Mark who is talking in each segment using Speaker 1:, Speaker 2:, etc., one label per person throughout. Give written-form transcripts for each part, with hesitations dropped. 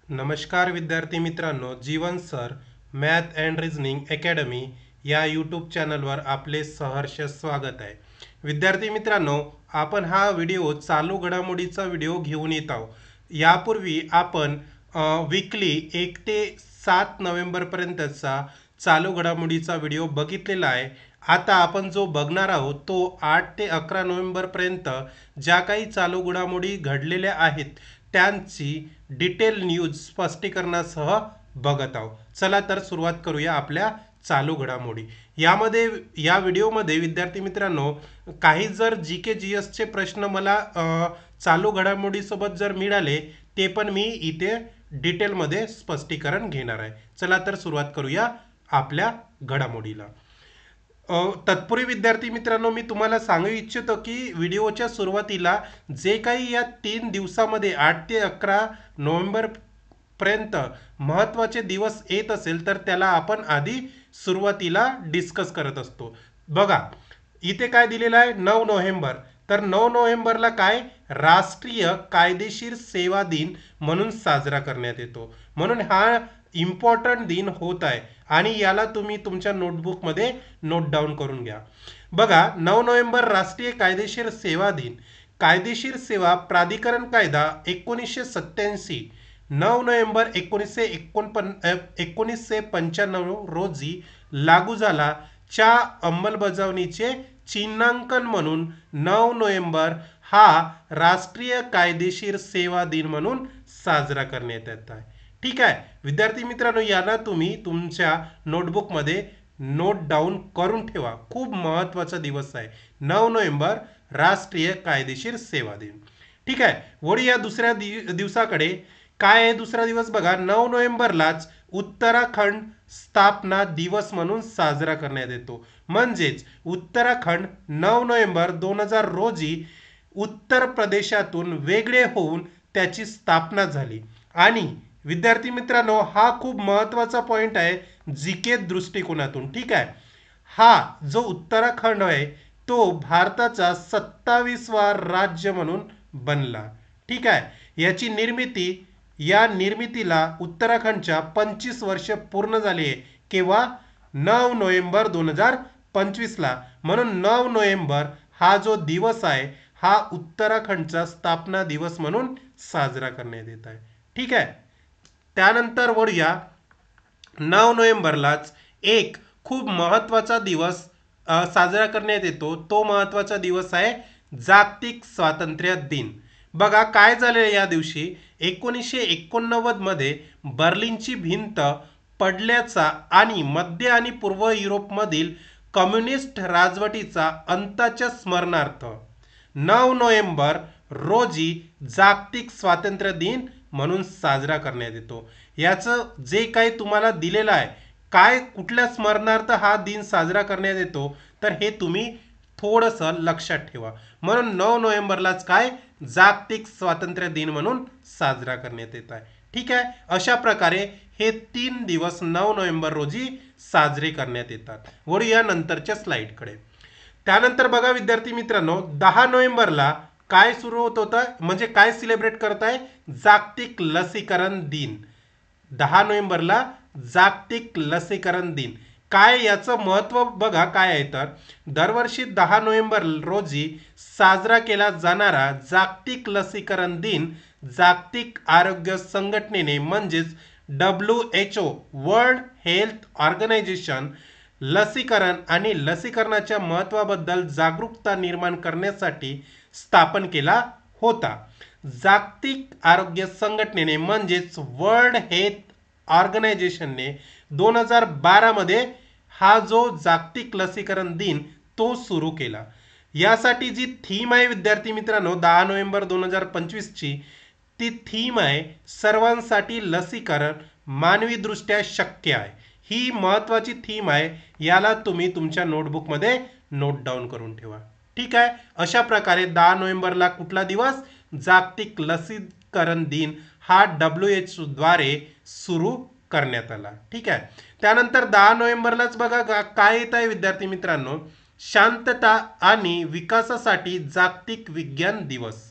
Speaker 1: नमस्कार विद्यार्थी मित्रांनो, Jeevan sir math and reasoning academy या यूट्यूब चॅनलवर आपले सहर्ष स्वागत आहे. विद्यार्थी मित्रांनो, आपण हा व्हिडिओ चालू घडामोडीचा व्हिडिओ घेऊन येत आहोत. यापूर्वी आपण वीकली 1 ते 7 नोव्हेंबरपर्यंतचा चालू घडामोडीचा व्हिडिओ बघितलेला आहे. आता आपण जो बघणार आहोत तो 8 ते 11 नोव्हेंबरपर्यंत ज्या काही चालू घडामोडी घडलेल्या आहेत त्यांची डिटेल न्यूज स्पष्टीकरणासह बघत आहोत. चला तर सुरुवात करूया आपल्या चालू घडामोडी. या व्हिडिओमध्ये विद्यार्थी मित्रांनो, काही जर जी के जी एसचे प्रश्न मला चालू घडामोडीसोबत जर मिळाले ते पण मी इथे डिटेलमध्ये स्पष्टीकरण घेणार आहे. चला तर सुरुवात करूया आपल्या घडामोडीला. तत्पूर्वी विद्यार्थी मित्रांनो, मी तुम्हाला सांगू इच्छितो की व्हिडिओच्या सुरुवातीला जे काही या 3 दिवसामध्ये 8 ते 11 नोव्हेंबर पर्यंत महत्त्वाचे दिवस येत असेल तर त्याला आपण आधी सुरुवातीला डिस्कस करत असतो. बघा इथे काय दिलेलं आहे, 9 नोव्हेंबर. तर 9 नोव्हेंबरला काय राष्ट्रीय कायदेशीर सेवा दिन म्हणून साजरा करण्यात येतो. म्हणून हा इम्पॉर्टंट दिन होत आहे आणि याला तुम्ही तुमच्या नोटबुकमध्ये नोट डाऊन करून घ्या. बघा 9 नोव्हेंबर राष्ट्रीय कायदेशीर सेवा दिन. कायदेशीर सेवा प्राधिकरण कायदा 1987 9 नोव्हेंबर 1995 रोजी लागू झाला. च्या अंमलबजावणीचे चिन्हांकन म्हणून 9 नोव्हेंबर हा राष्ट्रीय कायदेशीर सेवा दिन म्हणून साजरा करण्यात येत आहे. ठीक आहे विद्यार्थी मित्रांनो, याला तुम्ही तुमच्या नोटबुकमध्ये नोट डाऊन करून ठेवा. खूप महत्त्वाचा दिवस आहे 9 नोव्हेंबर राष्ट्रीय कायदेशीर सेवा दिन. ठीक आहे, वळूया दुसऱ्या दिवसाकडे. काय आहे दुसरा दिवस? बघा 9 नोव्हेंबरलाच उत्तराखंड स्थापना दिवस म्हणून साजरा करण्यात येतो. म्हणजेच उत्तराखंड 9 नोव्हेंबर 2000 रोजी उत्तर प्रदेशातून वेगळे होऊन त्याची स्थापना झाली. आणि विद्यार्थी मित्रांनो, हा खूप महत्त्वाचा पॉइंट आहे जीके दृष्टिकोनातून. ठीक आहे, हा जो उत्तराखंड आहे तो भारताचा 27वा राज्य म्हणून बनला. ठीक आहे, या निर्मितीला उत्तराखंडच्या 25 वर्ष पूर्ण झाली आहे. केव्हा? 9 नोव्हेंबर 2025ला. म्हणून 9 नोव्हेंबर हा जो दिवस आहे हा उत्तराखंडचा स्थापना दिवस म्हणून साजरा करण्यात येत आहे. ठीक आहे, त्यानंतर वळूया 9 नोव्हेंबरलाच एक खूप महत्त्वाचा दिवस साजरा करण्यात येतो. तो महत्त्वाचा दिवस आहे जागतिक स्वातंत्र्य दिन. बघा काय झाले या दिवशी 1989 मध्ये बर्लिनची भिंत पडल्याचा आणि मध्य आणि पूर्व युरोपमधील कम्युनिस्ट राजवटीचा अंताच्या स्मरणार्थ 9 नोव्हेंबर रोजी जागतिक स्वातंत्र्य दिन म्हणून साजरा करण्यात येतो. याचं जे काही तुम्हाला दिलेलं आहे, काय कुठल्या स्मरणार्थ हा दिन साजरा करण्यात येतो तर हे तुम्ही थोडंसं लक्षात ठेवा. म्हणून 9 नोव्हेंबरलाच काय जागतिक स्वातंत्र्य दिन म्हणून साजरा करण्यात येत आहे. ठीक आहे, अशा प्रकारे हे 3 दिवस 9 नोव्हेंबर रोजी साजरे करण्यात येतात. वळूया नंतरच्या स्लाइडकडे. त्यानंतर बघा विद्यार्थी मित्रांनो, 10 नोव्हेंबरला काय सुरू होत होतं, म्हणजे काय सेलिब्रेट करताय? जागतिक लसीकरण दिन. 10 नोव्हेंबरला जागतिक लसीकरण दिन. काय याचं महत्त्व बघा काय आहे तर दरवर्षी 10 नोव्हेंबर रोजी साजरा केला जाणारा जागतिक लसीकरण दिन जागतिक आरोग्य संघटनेने म्हणजेच WHO वर्ल्ड हेल्थ ऑर्गनायझेशन लसीकरण आणि लसीकरणाच्या महत्त्वाबद्दल जागरूकता निर्माण करण्यासाठी स्थापन केला होता. जागतिक आरोग्य संघटनेने म्हणजेच वर्ल्ड हेल्थ ऑर्गनायझेशनने 2012 मध्ये हा जो जागतिक लसीकरण दिन तो सुरू केला. यासाठी जी थीम आहे विद्यार्थी मित्रांनो 10 नोव्हेंबर 2025 ची, ती थीम आहे सर्वांसाठी लसीकरण मानवीदृष्ट्या शक्य आहे. ही महत्त्वाची थीम आहे, याला तुम्ही तुमच्या नोटबुकमध्ये नोट डाऊन करून ठेवा. ठीक आहे, अशा प्रकारे 10 नोव्हेंबरला कुठला दिवस? जागतिक लसीकरण दिन हा WHO द्वारे सुरू करण्यात आला. ठीक आहे, त्यानंतर 10 नोव्हेंबरलाच बघा काय येत आहे विद्यार्थी मित्रांनो, शांतता आणि विकासासाठी जागतिक विज्ञान दिवस.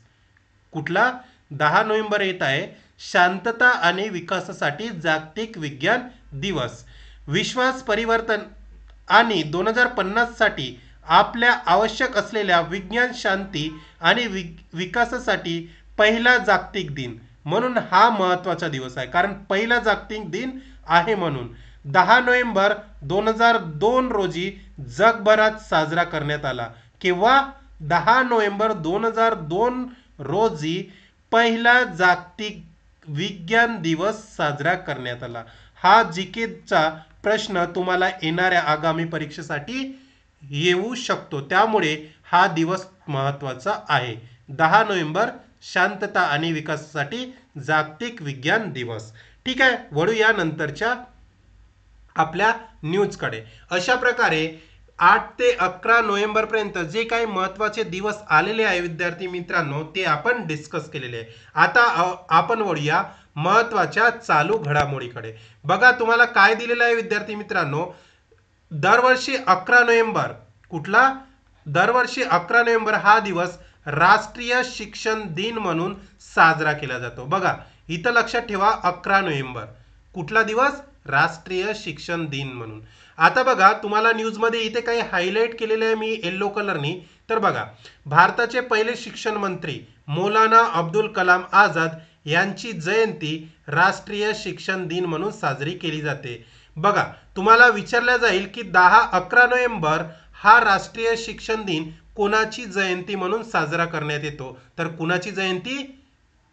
Speaker 1: कुठला? 10 नोव्हेंबर येत आहे शांतता आणि विकासासाठी जागतिक विज्ञान दिवस. विश्वास परिवर्तन आणि 2050 साठी आपल्या आवश्यक असलेल्या विज्ञान शांती आणि विकासासाठी पहिला जागतिक दिन म्हणून हा महत्वाचा दिवस आहे, कारण पहिला जागतिक दिन आहे म्हणून 10 नोव्हेंबर 2002 रोजी जगभरात साजरा करण्यात आला. किंवा 10 नोव्हेंबर 2002 रोजी पहिला जागतिक विज्ञान दिवस साजरा करण्यात आला. हा जीकेचा प्रश्न तुम्हाला येणाऱ्या आगामी परीक्षेसाठी येऊ शकतो, त्यामुळे हा दिवस महत्वाचा आहे. 10 नोव्हेंबर शांतता आणि विकासासाठी जागतिक विज्ञान दिवस. ठीक आहे, वळू या नंतरच्या आपल्या न्यूजकडे. अशा प्रकारे 8 ते 11 नोव्हेंबर पर्यंत जे काही महत्वाचे दिवस आलेले आहे विद्यार्थी मित्रांनो, ते आपण डिस्कस केलेले आहे. आता आपण वळूया महत्वाच्या चालू घडामोडीकडे. बघा तुम्हाला काय दिलेलं आहे विद्यार्थी मित्रांनो, दरवर्षी 11 नोव्हेंबर कुठला दरवर्षी 11 नोव्हेंबर हा दिवस राष्ट्रीय शिक्षण दिन म्हणून साजरा केला जातो. बघा इथं लक्षात ठेवा, 11 नोव्हेंबर कुठला दिवस, राष्ट्रीय शिक्षण दिन म्हणून. आता बघा तुम्हाला न्यूज मध्ये इथे काही हायलाइट केलेले आहे मी येलो कलरनी. तर बघा भारताचे पहिले शिक्षण मंत्री मौलाना अब्दुल कलाम आझाद यांची जयंती राष्ट्रीय शिक्षण दिन म्हणून साजरी केली जाते. बघा तुम्हाला विचारल्या जाईल की 11 नोव्हेंबर हा राष्ट्रीय शिक्षण दिन कोणाची जयंती म्हणून साजरा करण्यात येतो, तर कुणाची जयंती,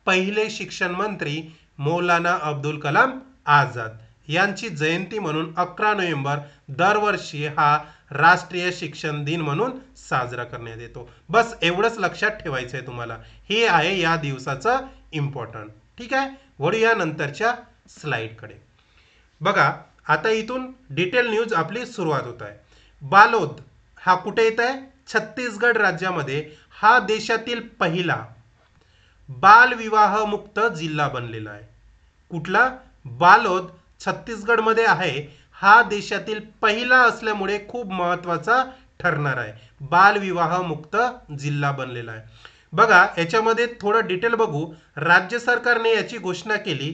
Speaker 1: पहिले शिक्षण मंत्री मौलाना अब्दुल कलाम आझाद यांची जयंती म्हणून 11 नोव्हेंबर दरवर्षी हा राष्ट्रीय शिक्षण दिन म्हणून साजरा करण्यात येतो. बस एवढंच लक्षात ठेवायचं आहे तुम्हाला, हे आहे या दिवसाचं इम्पॉर्टंट. ठीक आहे, वळूया नंतरच्या स्लाइडकडे. बघा आता इथून डिटेल न्यूज आपली सुरुवात होत आहे. बालोद हा कुठे येत आहे, छत्तीसगड राज्यामध्ये. हा देशातील पहिला बालविवाह मुक्त जिल्हा बनलेला आहे. कुठला, बालोद छत्तीसगड मध्ये आहे. हा देशातील पहिला असल्यामुळे खूप महत्वाचा ठरणार आहे. बालविवाह मुक्त जिल्हा बनलेला आहे. बघा याच्यामध्ये थोडं डिटेल बघू. राज्य सरकारने याची घोषणा केली.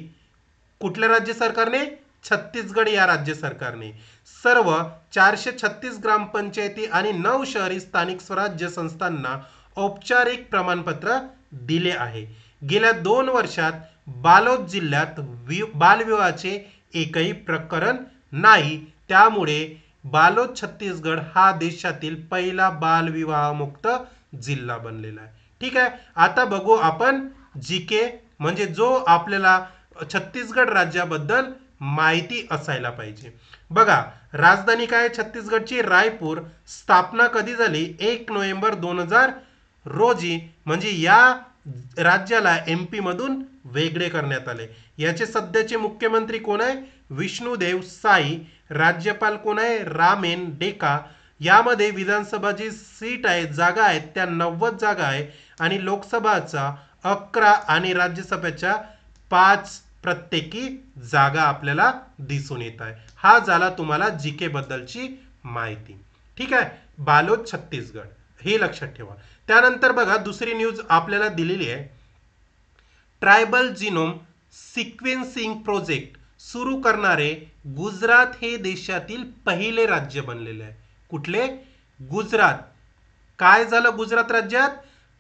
Speaker 1: कुठल्या राज्य सरकारने, छत्तीसगड या राज्य सरकारने. सर्व 436 ग्रामपंचायती आणि 9 शहरी स्थानिक स्वराज्य संस्थांना औपचारिक प्रमाणपत्र दिले आहे. गेल्या 2 वर्षात बालोद जिल्ह्यात बालविवाहाचे एकही प्रकरण नाही, त्यामुळे बालोद छत्तीसगड हा देशातील पहिला बालविवाह मुक्त जिल्हा बनलेला आहे. ठीक आहे, आता बघू आपण जीके, म्हणजे जो आपल्याला छत्तीसगड राज्याबद्दल माहिती असायला पाहिजे. बघा राजधानी काय छत्तीसगडची, रायपूर. स्थापना कधी झाली, 1 नोव्हेंबर 2000 रोजी, म्हणजे या राज्याला एमपी मधून वेगळे करण्यात आले. याचे सध्याचे मुख्यमंत्री कोण आहे, विष्णुदेव साई. राज्यपाल कोण आहे, रामेन डेका. यामध्ये विधानसभाची सीट आहे, जागा आहेत त्या 90 जागा आहे, आणि लोकसभाचा 11 आणि राज्यसभेच्या 5 प्रत्येकी जागा आपल्याला दिसून येत आहे. हा झाला तुम्हाला जीके बद्दलची माहिती. ठीक आहे, बालोद छत्तीसगड हे लक्षात ठेवा. त्यानंतर बघा दुसरी न्यूज आपल्याला दिलेली आहे. ट्रायबल जीनोम सिक्वेन्सिंग प्रोजेक्ट सुरू करणारे गुजरात हे देशातील पहिले राज्य बनलेले आहे. कुठले, गुजरात. काय झालं गुजरात राज्यात,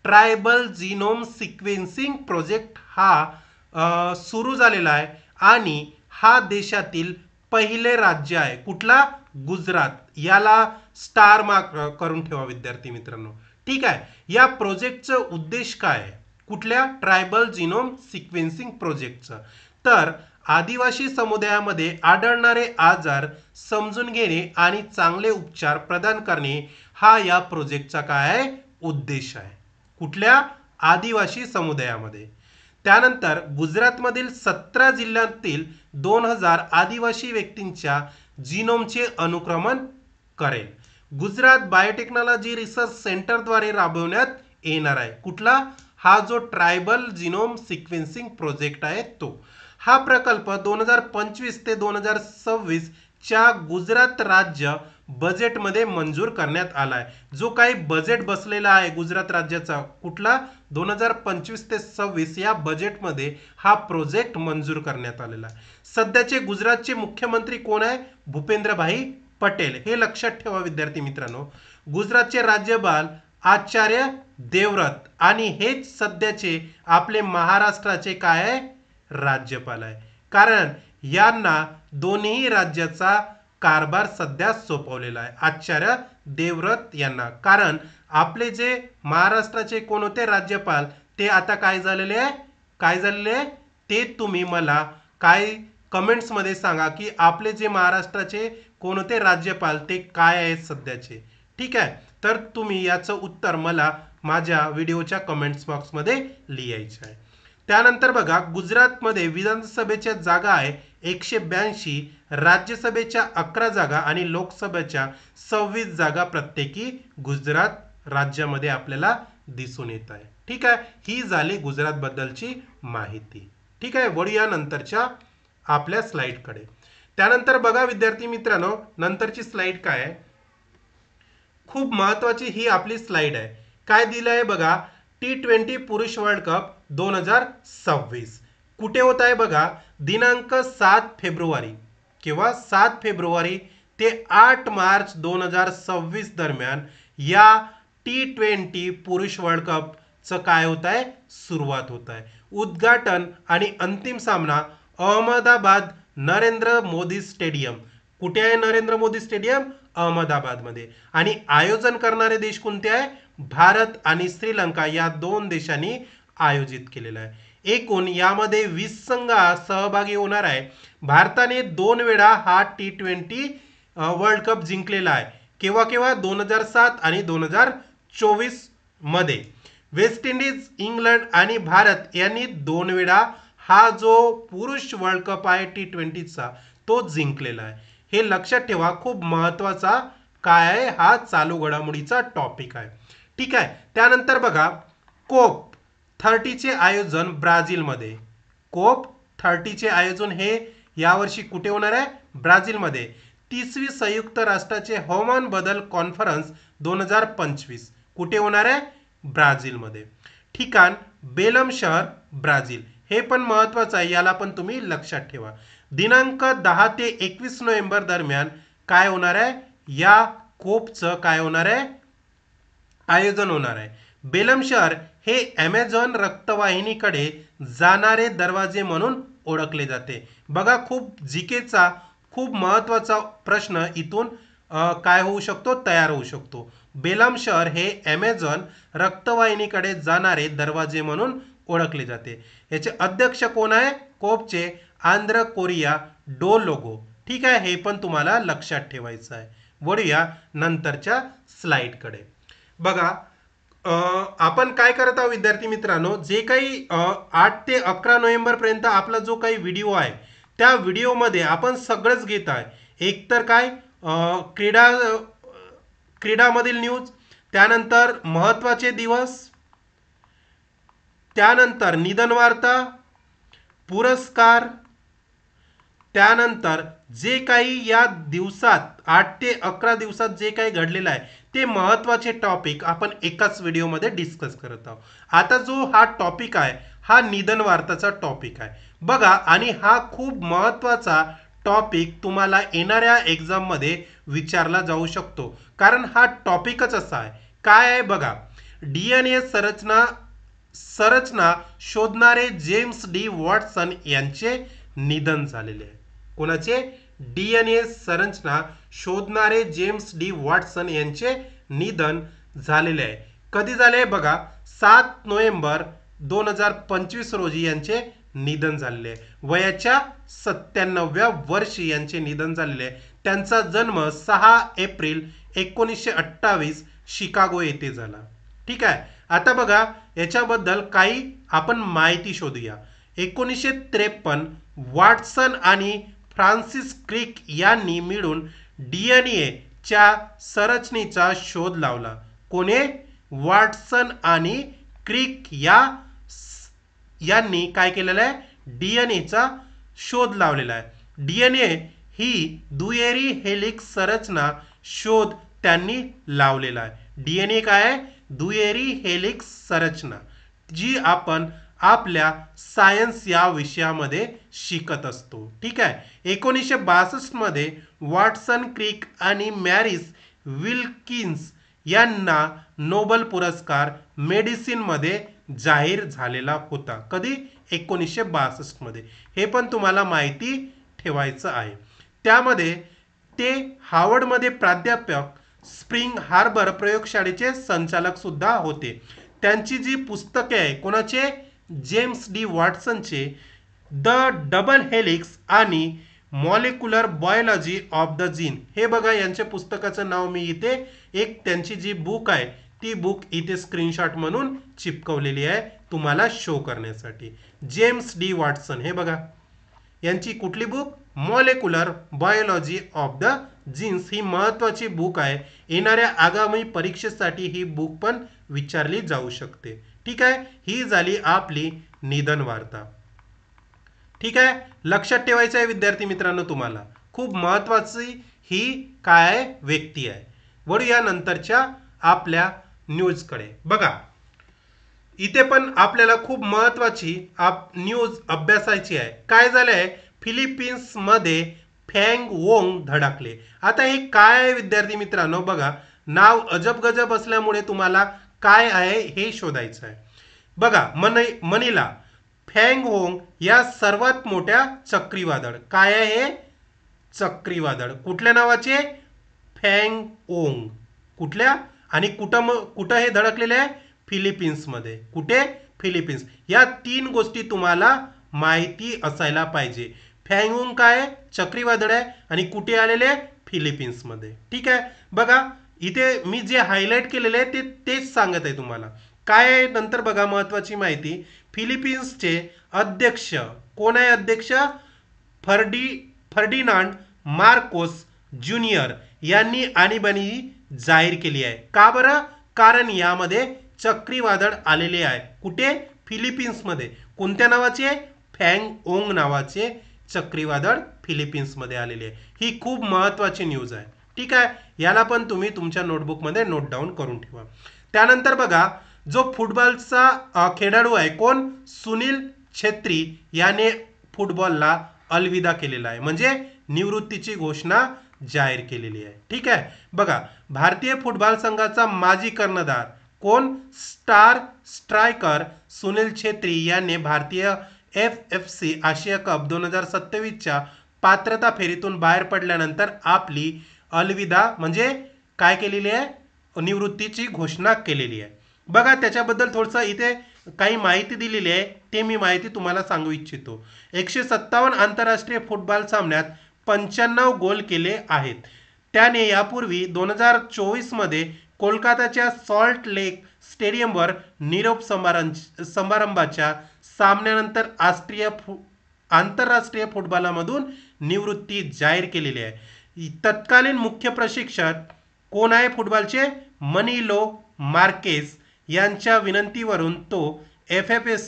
Speaker 1: ट्रायबल जीनोम सिक्वेन्सिंग प्रोजेक्ट हा सुरू झालेला आहे, आणि हा देशातील पहिले राज्य आहे. कुठला, गुजरात. याला स्टार मार्क करून ठेवा विद्यार्थी मित्रांनो. ठीक आहे, या प्रोजेक्टचा उद्देश काय आहे, कुठल्या, ट्रायबल जीनोम सिक्वेन्सिंग प्रोजेक्टचा, तर आदिवासी समुदायामध्ये आढळणारे आजार समजून घेणे आणि चांगले उपचार प्रदान करणे हा या प्रोजेक्टचा काय आहे, उद्देश आहे. कुठल्या, आदिवासी समुदायामध्ये. त्यानंतर गुजरातमधील 17 जिल्ह्यातील 2000 आदिवासी व्यक्तींच्या जीनोमचे अनुक्रमण करेल. गुजरात बायोटेक्नॉलॉजी रिसर्च सेंटरद्वारे राबवण्यात येणार आहे. कुठला, हा जो ट्रायबल जीनोम सिक्वेन्सिंग प्रोजेक्ट आहे तो. हा प्रकल्प 2025 ते 2026 च्या गुजरात राज्य बजेटमध्ये मंजूर करण्यात आलाय. जो काही बजेट बसलेला आहे गुजरात राज्याचा कुठला 2025 ते 26 या बजेटमध्ये हा प्रोजेक्ट मंजूर करण्यात आलेला आहे. सध्याचे गुजरातचे मुख्यमंत्री कोण आहे? भूपेंद्रभाई पटेल. हे लक्षात ठेवा विद्यार्थी मित्रांनो. गुजरातचे राज्यपाल आचार्य देवव्रत आणि हेच सध्याचे आपले महाराष्ट्राचे काय आहे? राज्यपाल आहे. कारण यांना दोन्ही राज्याचा कारभार सध्या सोपवलेला आहे आचार्य देवव्रत यांना. कारण आपले जे महाराष्ट्राचे कोण होते राज्यपाल ते आता काय झालेले आहे? काय झालेले आहे ते तुम्ही मला काय कमेंट्स मध्ये सांगा की आपले जे महाराष्ट्राचे कोण होते राज्यपाल ते काय आहेत सध्याचे. ठीक आहे, तर तुम्ही याचं उत्तर मला माझ्या व्हिडिओच्या कमेंट्स बॉक्समध्ये लिहायचं आहे. त्यानंतर बघा गुजरातमध्ये विधानसभेच्या जागा आहे 182, राज्यसभेच्या 11 जागा आणि लोकसभेच्या 26 जागा प्रत्येकी गुजरात राज्यामध्ये आपल्याला दिसून येत आहे. ठीक आहे, ही झाली गुजरात बद्दलची माहिती. ठीक आहे, वळूया नंतरच्या आपल्या स्लाइडकडे. त्यानंतर बघा विद्यार्थी मित्रांनो, नंतरची स्लाइड काय आहे? खूप महत्वाची ही आपली स्लाइड आहे. काय दिलं आहे बघा? T20 पुरुष वर्ल्ड कप 2026 कुठे होत आहे बघा? दिनांक 7 फेब्रुवारी किंवा 7 फेब्रुवारी ते 8 मार्च 2026 दरम्यान या T20 पुरुष वर्ल्ड कप चं काय होत आहे? सुरुवात होत आहे. उद्घाटन आणि अंतिम सामना अहमदाबाद नरेंद्र मोदी स्टेडियम. कुठे आहे नरेंद्र मोदी स्टेडियम? अहमदाबाद मध्ये. आणि आयोजन करणारे देश कोणते आहे? भारत आणि श्रीलंका या दोन देशांनी आयोजित केलेला आहे. एकूण यामध्ये 20 संघ सहभागी होणार आहे. भारताने 2 वेळा हा T20 वर्ल्ड कप जिंकलेला आहे. केव्हा केव्हा? 2007 आणि 2024 मध्ये. वेस्ट इंडिज, इंग्लंड आणि भारत यांनी 2 वेळा हा जो पुरुष वर्ल्ड कप आहे T20चा तो जिंकलेला आहे. हे लक्षात ठेवा, खूप महत्वाचा काय आहे हा चालू घडामोडीचा टॉपिक आहे. ठीक आहे, त्यानंतर बघा कोप 30 चे आयोजन ब्राझीलमध्ये. कोप 30 चे आयोजन हे यावर्षी कुठे होणार आहे? ब्राझीलमध्ये. 30वी संयुक्त राष्ट्राचे हवामान बदल कॉन्फरन्स 2025 कुठे होणार आहे? ब्राझीलमध्ये. ठिकाण बेलम शहर, ब्राझील. हे पण महत्वाचं आहे, याला पण तुम्ही लक्षात ठेवा. दिनांक 10 ते 21 नोव्हेंबर दरम्यान काय होणार आहे? या कोपचं काय होणार आहे? आयोजन होणार आहे. बेलम शहर हे ॲमेझॉन रक्तवाहिनीकडे जाणारे दरवाजे म्हणून ओळखले जाते. बघा, खूप जीकेचा खूप महत्वाचा प्रश्न इथून काय होऊ शकतो? तयार होऊ शकतो. बेलम शहर हे ॲमेझॉन रक्तवाहिनीकडे जाणारे दरवाजे म्हणून ओळखले जाते. याचे अध्यक्ष कोण आहे? कोपचे आंध्र कोरिया डो लोगो. ठीक आहे, हे पण तुम्हाला लक्षात ठेवायचं आहे. वळूया नंतरच्या स्लाइडकडे. बघा आपण काय करत आहोत विद्यार्थी मित्रांनो, जे काही 8 ते 11 नोव्हेंबर पर्यंत आपला जो काही व्हिडिओ आहे त्या व्हिडिओमध्ये आपण सगळंच घेत आहे. एक तर काय क्रीडामधील न्यूज, त्यानंतर महत्त्वाचे दिवस, त्यानंतर निधन वार्ता, पुरस्कार, त्यानंतर जे काही या दिवसात 8 ते 11 दिवसात जे काही घडलेलं आहे ते महत्त्वाचे टॉपिक आपण एकाच व्हिडिओमध्ये डिस्कस करत आहोत. आता जो हा टॉपिक आहे हा निधन वार्ताचा टॉपिक आहे बघा. आणि हा खूप महत्त्वाचा टॉपिक तुम्हाला येणाऱ्या एक्झाममध्ये विचारला जाऊ शकतो, कारण हा टॉपिकच असा आहे. काय आहे बघा? DNA संरचना शोधणारे जेम्स डी वॉटसन यांचे निधन झालेले आहे. कोणाचे? DNA संरचना शोधणारे जेम्स डी वॉटसन यांचे निधन झालेले आहे. कधी झाले बघा? 7 नोव्हेंबर 2025 रोजी यांचे निधन झालेले आहे. वयाच्या 97व्या वर्षी यांचे निधन झालेले आहे. त्यांचा जन्म 6 एप्रिल 1928 शिकागो येथे झाला. ठीक आहे, आता बघा याच्याबद्दल काही आपण माहिती शोधूया. 1953 वॉटसन आणि फ्रान्सिस क्रिक यांनी मिळून DNA च्या संरचनेचा शोध लावला. कोणी? वॉटसन आणि क्रिक यांनी काय केलेलं आहे? DNA चा शोध लावलेला आहे. DNA ही दुहेरी हेलिक्स संरचना शोध त्यांनी लावलेला आहे। डीएनए काय आहे? दुहेरी हेलिक्स संरचना, जी आपण आपल्या सायन्स या विषयामध्ये शिकत असतो। ठीक आहे। 1962 मध्ये वॉटसन क्रिक आणि मॅरिस विल्किन्स यांना नोबेल पुरस्कार मेडिसिन मध्ये जाहीर झालेला होता। कधी? 1962 मध्ये। हे पण तुम्हाला माहिती ठेवायचं आहे। त्यामध्ये ते हार्वर्ड मध्ये प्राध्यापक, स्प्रिंग हार्बर प्रयोगशाळेचे संचालक सुद्धा होते। त्यांची जी पुस्तके आहे, कोणाचे? जेम्स डी वॉटसनचे द डबल हेलिक्स आणि molecular biology of the gene, हे बघा यांच्या पुस्तकाचं नाव मी इथे एक त्यांची जी बुक आहे ती बुक इथे स्क्रीनशॉट म्हणून चिपकवलेली आहे तुम्हाला शो करण्यासाठी। जेम्स डी वॉटसन, हे बघा यांची कुठली book? Molecular biology of the genes, ही महत्वाची बुक आहे। येणाऱ्या आगामी परीक्षेसाठी ही बुक पण विचारली जाऊ शकते। ठीक आहे। ही झाली आपली निधन वार्ता। ठीक आहे, लक्षात ठेवायचं आहे विद्यार्थी मित्रांनो, तुम्हाला खूप महत्वाची ही काय व्यक्ती आहे। वळूया नंतरच्या आपल्या न्यूजकडे। बघा इथे पण आपल्याला खूप महत्वाची न्यूज अभ्यासायची आहे। काय झालंय? फिलिपिन्स मध्ये फँग वोंग धडकले। आता हे काय आहे विद्यार्थी मित्रांनो? बघा नाव अजब गजब असल्यामुळे तुम्हाला काय आहे हे शोधायचं आहे। बघा मनीला फँग वोंग या सर्वात मोठ्या चक्रीवादळ, काय आहे हे? चक्रीवादळ कुठल्या नावाचे? फँग वोंग। कुठल्या आणि कुठं हे धडकलेले आहे? फिलिपिन्स मध्ये। कुठे? फिलिपिन्स। या तीन गोष्टी तुम्हाला माहिती असायला पाहिजे। फँग वोंग काय? चक्रीवादळ आहे आणि कुठे आलेले? फिलिपिन्स मध्ये। ठीक आहे। बघा इथे मी जे हायलाइट केलेले आहे तेच सांगत आहे तुम्हाला। काय आहे नंतर बघा महत्वाची माहिती। फिलिपिन्सचे अध्यक्ष कोण आहे? अध्यक्ष फर्डिनांड मार्कोस ज्युनियर यांनी आणीबाणी जाहीर केली आहे। का बरं? कारण यामध्ये चक्रीवादळ आलेले आहे। कुठे? फिलिपिन्स मध्ये। कोणत्या नावाचे? फँग वोंग नावाचे चक्रीवादळ फिलिपिन्स मध्ये आलेले आहे। ही खूप महत्वाची न्यूज आहे। ठीक आहे, याला पण तुम्ही तुमच्या नोटबुक मध्ये नोट डाऊन करून ठेवा। त्यानंतर बघा जो फुटबॉलचा खेळाडू आहे, कोण? सुनील छेत्री याने फुटबॉलला अलविदा केलेला आहे, म्हणजे निवृत्तीची घोषणा जाहीर केलेली आहे। ठीक आहे। बघा भारतीय फुटबॉल संघाचा माजी कर्णधार कोण? स्टार स्ट्रायकर सुनील छेत्री याने भारतीय FFC आशिया कप 2027 च्या पात्रता फेरीतून बाहेर पडल्यानंतर आपली अलविदा म्हणजे काय केलेली आहे? निवृत्तीची घोषणा केलेली आहे। बघा त्याच्याबद्दल थोडंसं इथे काही माहिती दिलेली आहे, ते मी माहिती तुम्हाला सांगू इच्छितो। 157 आंतरराष्ट्रीय फुटबॉल सामन्यात 95 गोल केले आहेत। त्याने यापूर्वी 2024 मध्ये कोलकाताच्या सॉल्ट लेक स्टेडियमवर निरोप समारंभाच्या सामन्यानंतर आंतरराष्ट्रीय फुटबॉलमधून निवृत्ती जाहीर केलेली आहे। तत्कालीन मुख्य प्रशिक्षक कोण आहे फुटबॉलचे? मनीलो मार्केस यांच्या विनंतीवरून तो FFS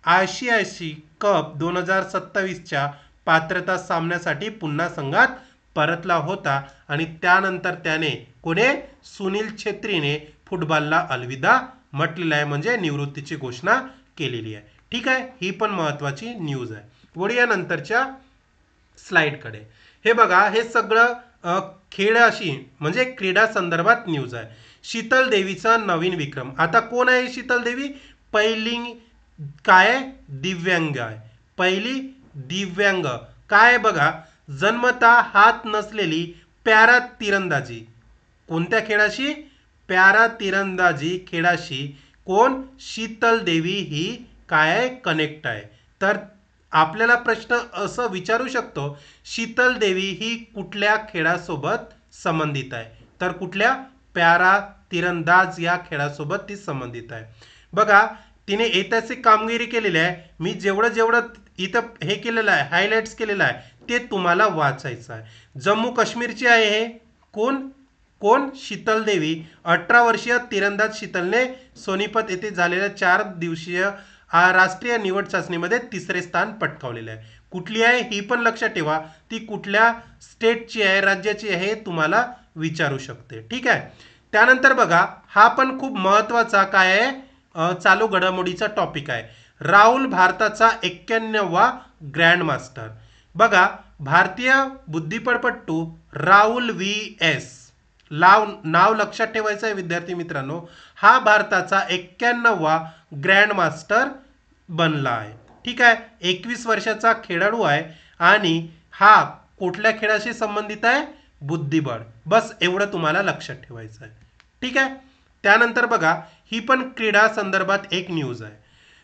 Speaker 1: आशियाई कप 2027 च्या पात्रता सामन्यासाठी पुन्हा संघात परतला होता आणि त्यानंतर त्याने कोणे? सुनील छेत्रीने फुटबॉलला अलविदा म्हटलेला आहे, म्हणजे निवृत्तीची घोषणा केलेली आहे। ठीक आहे, ही पण महत्वाची न्यूज आहे। वळूया नंतरच्या स्लाइडकडे। हे बघा हे सगळं खेळाशी म्हणजे क्रीडा संदर्भात न्यूज आहे। शीतल देवीचा नवीन विक्रम। आता कोण आहे शीतल देवी? पहिली काय? दिव्यांग आहे। पहिली दिव्यांग काय? बघा जन्मता हात नसलेली पॅरा तिरंदाजी। कोणत्या खेळाशी? पॅरा तिरंदाजी खेळाशी कोण? शीतल देवी ही काय कनेक्ट आहे। तर आपल्याला प्रश्न असं विचारू शकतो, शीतल देवी ही कुठल्या खेळासोबत संबंधित आहे? तर कुठल्या? पॅरा तिरंदाज या खेळासोबत ती संबंधित आहे। बघा तिने ऐतिहासिक कामगिरी केलेली आहे। मी जेवढं इथं हे केलेलं आहे, हायलाइट्स केलेलं आहे, ते तुम्हाला वाचायचं आहे। जम्मू काश्मीरची आहे हे कोण? शीतल देवी। 18 वर्षीय तिरंदाज शीतलने सोनीपत येथे झालेल्या 4 दिवसीय राष्ट्रीय निवड चाचणीमध्ये 3रे स्थान पटकावलेले आहे। कुठली आहे ही पण लक्षात ठेवा, ती कुठल्या स्टेटची आहे, राज्याची आहे, तुम्हाला विचारू शकते. ठीक आहे. त्यानंतर बघा हा पण खूप महत्वाचा काय आहे चालू घडामोडीचा टॉपिक आहे. राहुल भारताचा 91वा ग्रँड मास्टर. बघा भारतीय बुद्धिबळपटू राहुल व्ही एस नाव लक्षात ठेवायचं आहे विद्यार्थी मित्रांनो. हा भारताचा 91वा ग्रँड मास्टर बनला आहे. ठीक आहे. 21 वर्षाचा खेळाडू आहे आणि हा कुठल्या खेळाशी संबंधित आहे? बुद्धिबळ. बस एवढं तुम्हाला लक्षात ठेवायचं आहे. ठीक आहे. त्यानंतर बघा ही पण क्रीडा संदर्भात एक न्यूज आहे.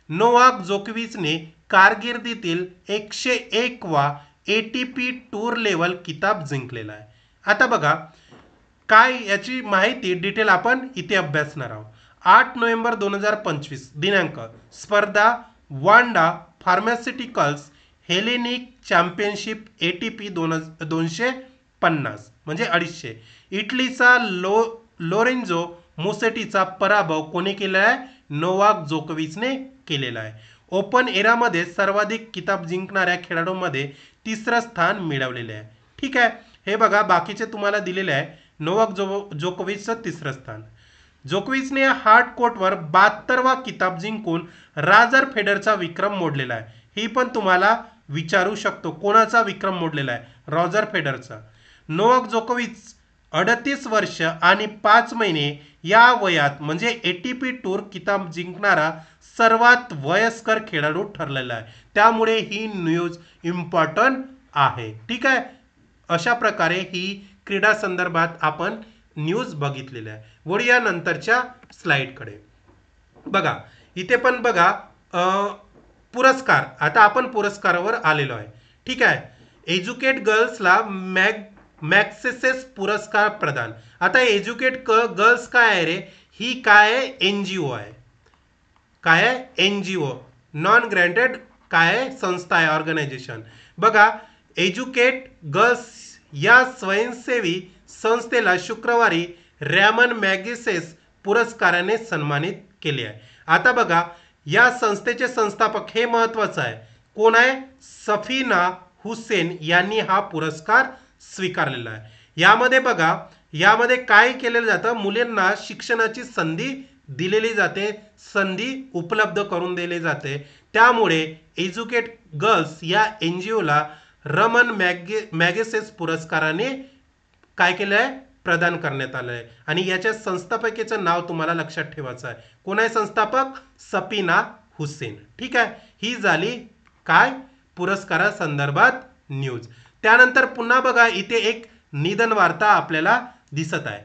Speaker 1: नोवाक जोकोविचने कारकिर्दीतील 101वा एटीपी टूर लेवल किताब जिंकलेला आहे. आता बघा काय याची माहिती डिटेल आपण इथे अभ्यासणार आहोत. 8 नोव्हेंबर 2025 दिनांक स्पर्धा वांडा फार्मास्युटिकल्स हेलेनिक चॅम्पियनशिप एटीपी 250 म्हणजे 250. इटलीचा लोरेंझो मुसेटीचा पराभव कोणी केला आहे? नोवाक जोकोविचने केलेला आहे. ओपन एरामध्ये सर्वाधिक किताब जिंकणाऱ्या खेळाडूंमध्ये तिसरं स्थान मिळवलेले आहे. ठीक आहे. हे बघा बाकीचे तुम्हाला दिलेले आहे. नोवाक जोकोविचचं तिसरं स्थान. जोकोविचने हार्ड कोर्टवर 72वा किताब जिंकून रॉजर फेडररचा विक्रम मोडलेला आहे. ही पण तुम्हाला विचारू शकतो कोणाचा विक्रम मोडलेला आहे? रॉजर फेडररचा. नोवाक जोकोविच 38 वर्ष आणि 5 महिने या वयात म्हणजे एटीपी टूर किताब जिंकणारा सर्वात वयस्कर खेळाडू ठरलेला आहे. त्यामुळे ही न्यूज इम्पॉर्टंट आहे. ठीक आहे. अशा प्रकारे ही क्रीडा संदर्भात आपण न्यूज बघितलेली आहे. वळूया नंतरच्या स्लाइडकडे. बघा इथे पण बघा पुरस्कार. आता आपण पुरस्कारावर आलेलो आहे. ठीक आहे. एज्युकेट गर्ल्सला मॅग्सेसेस पुरस्कार प्रदान. आता एज्युकेट गर्ल्स काय आहे रे? ही काय आहे? एनजीओ आहे. काय आहे? एनजीओ नॉन ग्रँटेड काय आहे? संस्था आहे, ऑर्गनायझेशन. बघा एज्युकेट गर्ल्स या स्वयंसेवी संस्थेला शुक्रवारी रॅमन मॅगसेस पुरस्काराने सन्मानित केले आहे. आता बघा या संस्थेचे संस्थापक हे महत्वाचं आहे. कोण आहे? सफीना हुसेन यांनी हा पुरस्कार स्वीकारलेला आहे. यामध्ये बघा यामध्ये काय केलेलं जातं? मुलींना शिक्षणाची संधी दिलेली जाते, संधी उपलब्ध करून दिली जाते. त्यामुळे एज्युकेट गर्ल्स या एनजीओला रमन मॅगसेस पुरस्काराने काय केलं आहे? प्रदान करण्यात आलं आहे. आणि याच्या संस्थापकेचं नाव तुम्हाला लक्षात ठेवायचं आहे. कोण आहे संस्थापक? सफीना हुसेन. ठीक आहे. ही झाली काय? पुरस्कारा संदर्भात न्यूज. त्यानंतर पुन्हा बघा इथे एक निधन वार्ता आपल्याला दिसत आहे.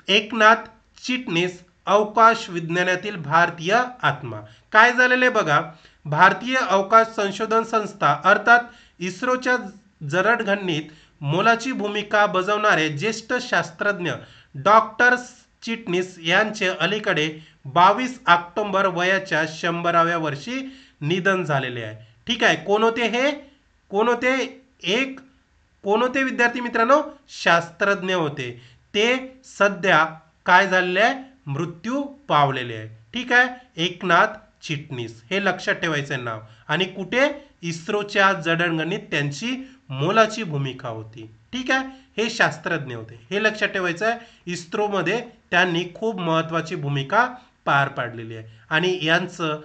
Speaker 1: एकनाथ चिटणीस अवकाश विज्ञानातील भारतीय आत्मा. काय झालेले बघा भारतीय अवकाश संशोधन संस्था अर्थात इस्रोच्या जडणघडणीत मोलाची भूमिका बजावणारे ज्येष्ठ शास्त्रज्ञ डॉक्टर चिटणीस यांचे अलीकडे 22 ऑक्टोबर वयाच्या 100व्या वर्षी निधन झालेले आहे. ठीक आहे. कोण होते हे? कोण होते? कोण होते विद्यार्थी मित्रांनो? शास्त्रज्ञ होते. ते सध्या काय झालेले आहे? मृत्यू पावलेले आहे. ठीक आहे. एकनाथ चिटणीस हे लक्षात ठेवायचं आहे नाव. आणि कुठे? इस्रोच्या जडणघडणीत त्यांची मोलाची भूमिका होती. ठीक आहे. हे शास्त्रज्ञ होते हे लक्षात ठेवायचं आहे. इस्रोमध्ये त्यांनी खूप महत्वाची भूमिका पार पाडलेली आहे आणि यांचं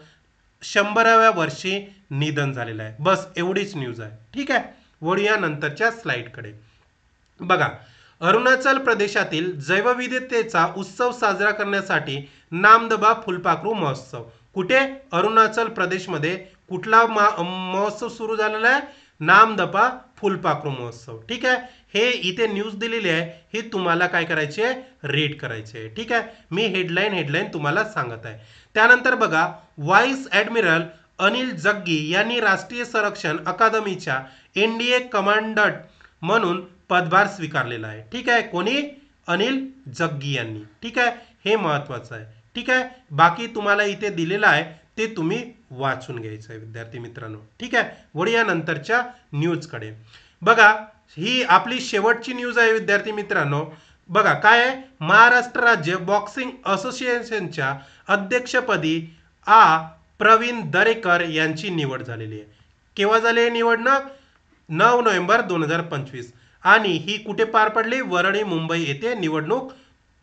Speaker 1: 100व्या वर्षी निधन झालेलं आहे. बस एवढीच न्यूज आहे. ठीक आहे. वळूया नंतरच्या स्लाइडकडे. बघा अरुणाचल प्रदेशातील जैवविविधतेचा उत्सव साजरा करण्यासाठी नामदबा फुलपाखरू महोत्सव. कुठे? अरुणाचल प्रदेशमध्ये कुठला महोत्सव सुरू झालेला आहे? नामदबा फुलपाखरू महोत्सव. ठीक आहे. हे इथे न्यूज दिलेली आहे. हे तुम्हाला काय करायचे आहे? रीड करायचे आहे. ठीक आहे. मी हेडलाईन तुम्हाला सांगत आहे. त्यानंतर बघा व्हाईस ॲडमिरल अनिल जग्गी यांनी राष्ट्रीय संरक्षण अकादमीच्या एनडीए कमांडंट म्हणून पदभार स्वीकारलेला आहे. ठीक आहे. कोणी? अनिल जग्गी यांनी. ठीक आहे. हे महत्वाचं आहे. ठीक आहे. बाकी तुम्हाला इथे दिलेलं आहे ते तुम्ही वाचून घ्यायचं आहे विद्यार्थी मित्रांनो. ठीक आहे. वळूया नंतरच्या न्यूजकडे. बघा ही आपली शेवटची न्यूज आहे विद्यार्थी मित्रांनो. बघा काय आहे? महाराष्ट्र राज्य बॉक्सिंग असोसिएशनच्या अध्यक्षपदी प्रवीण दरेकर यांची निवड झालेली आहे. केव्हा झाली निवडणूक? 9 नोव्हेंबर 2025. आणि ही कुठे पार पडली? वरळी मुंबई येथे निवडणूक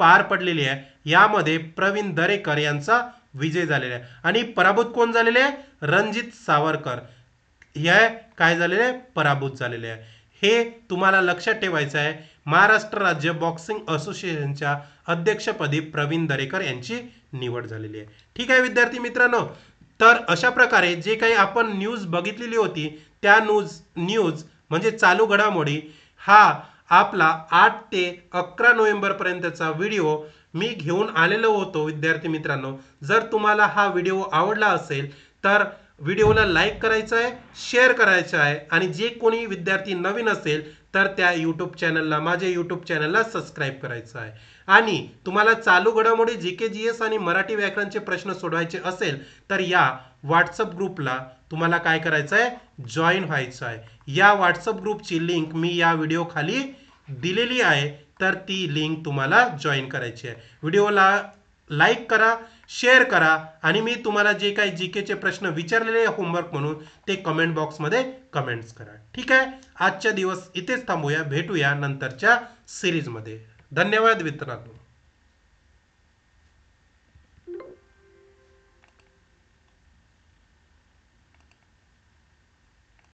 Speaker 1: पार पडलेली आहे. यामध्ये प्रवीण दरेकर यांचा विजय झालेला आहे आणि पराभूत कोण झालेले आहे? रणजित सावरकर हे काय झालेले आहे? पराभूत झालेले आहे. हे तुम्हाला लक्षात ठेवायचं आहे. महाराष्ट्र राज्य बॉक्सिंग असोसिएशनच्या अध्यक्षपदी प्रवीण दरेकर यांची निवड झालेली आहे. ठीक आहे विद्यार्थी मित्रांनो, तर अशा प्रकारे जे काही आपण न्यूज बघितलेली होती त्या न्यूज म्हणजे चालू घडामोडी हा आपला 8 ते 11 नोव्हेंबर पर्यंतचा व्हिडिओ मी घेऊन आलेलो होतो विद्यार्थी मित्रांनो. जर तुम्हाला हा व्हिडिओ आवडला असेल तर व्हिडिओला लाईक करायचं आहे, शेअर करायचं आहे आणि जे कोणी विद्यार्थी नवीन असेल तर त्या यूट्यूब चॅनलला, माझ्या यूट्यूब चॅनलला सबस्क्राईब करायचं आहे. आणि तुम्हाला चालू घडामोडी जीके जीएस आणि मराठी व्याकरणचे प्रश्न सोडवायचे असेल तर या व्हॉट्सअप ग्रुपला तुम्हाला काय करायचं आहे? जॉईन व्हायचं आहे. या व्हॉट्सअप ग्रुपची लिंक मी या व्हिडिओ खाली दिलेली आहे, तर ती लिंक तुम्हाला जॉईन करायची आहे. व्हिडिओला लाईक करा, शेअर करा आणि मी तुम्हाला जे काही जीकेचे प्रश्न विचारलेले होमवर्क म्हणून ते कमेंट बॉक्समध्ये कमेंट्स करा. ठीक आहे, आजच्या दिवस इथेच थांबूया, भेटूया नंतरच्या सिरीजमध्ये. धन्यवाद मित्रांनो.